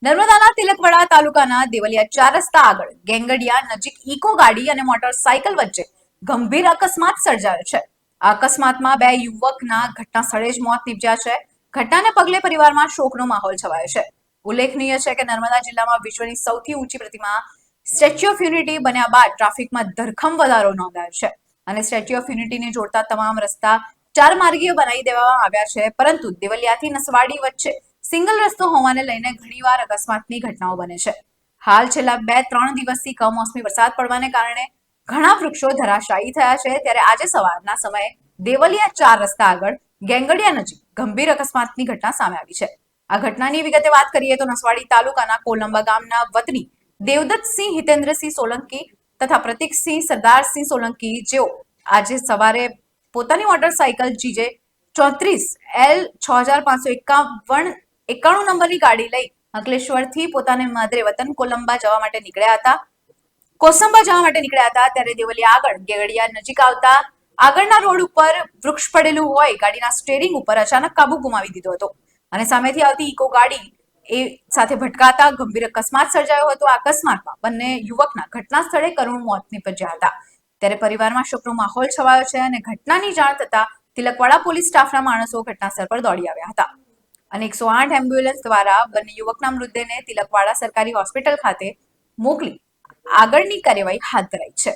નર્મદાના તિલકવાડા તાલુકાના દેવલિયા 4 રસ્તા આગળ ગેંગડિયા નજીક ઇકો ગાડી અને મોટરસાયકલ વચ્ચે ગંભીર અકસ્માત સર્જાયો છે. આ અકસ્માતમાં 2 યુવકના ઘટના સ્થળે જ મોત નીપજ્યા છે. ઘટનાને પગલે પરિવારમાં શોકનો માહોલ છવાયો છે. ઉલ્લેખનીય છે કે નર્મદા જિલ્લામાં વિશ્વની સૌથી ઊંચી પ્રતિમા સ્ટેચ્યુ ઓફ યુનિટી બન્યા બાદ ટ્રાફિકમાં ધરખમ વધારો નોંધાયો છે અને સ્ટેચ્યુ ઓફ યુનિટીને જોડતા તમામ રસ્તા 4 માર્ગીય બનાવી દેવામાં આવ્યા છે. પરંતુ દેવલિયાથી નસવાડી વચ્ચે સિંગલ રસ્તો હોવાને લઈને ઘણીવાર અકસ્માતની ઘટનાઓ બને છે. હાલ છેલ્લા 2-3 દિવસથી કમોસમી વરસાદ પડવાને કારણે ઘણા વૃક્ષો ધરાશાયી થયા છે. ત્યારે આજે સવારના સમયે દેવલિયા 4 રસ્તા આગળ ગેંગડિયા નજીક ગંભીર અકસ્માતની ઘટના સામે આવી છે. આ ઘટનાની વિગતે વાત કરીએ તો નસવાડી તાલુકાના કોલંબા ગામના વતની દેવદત્તસિંહ હિતેન્દ્રસિંહ સોલંકી તથા પ્રતીકસિંહ સરદારસિંહ સોલંકી જેઓ આજે સવારે પોતાની મોટરસાયકલ GJ 34L 6551 નંબરની ગાડી લઈ અંકલેશ્વરથી પોતાને માદરે વતન કોલંબા જવા માટે નીકળ્યા હતા. ત્યારે દેવલિયા આગળ ગેગડિયા નજીક આવતા આગળના રોડ ઉપર વૃક્ષ પડેલું હોય ગાડીના સ્ટીયરિંગ ઉપર અચાનક કાબુ ગુમાવી દીધો હતો અને સામેથી આવતી ઇકો ગાડી એ સાથે ભટકાતા ગંભીર અકસ્માત સર્જાયો હતો. આ અકસ્માતમાં બંને યુવકના ઘટના સ્થળે કરુણ મોત નીપજ્યા હતા. ત્યારે પરિવારમાં શોકનો માહોલ છવાયો છે અને ઘટનાની જાણ થતા તિલકવાડા પોલીસ સ્ટાફના માણસો ઘટનાસ્થળ પર દોડી આવ્યા હતા અને 108 એમ્બ્યુલન્સ દ્વારા બંને યુવકના મૃતદેહને તિલકવાડા સરકારી હોસ્પિટલ ખાતે મોકલી આગળની કાર્યવાહી હાથ ધરાઈ છે.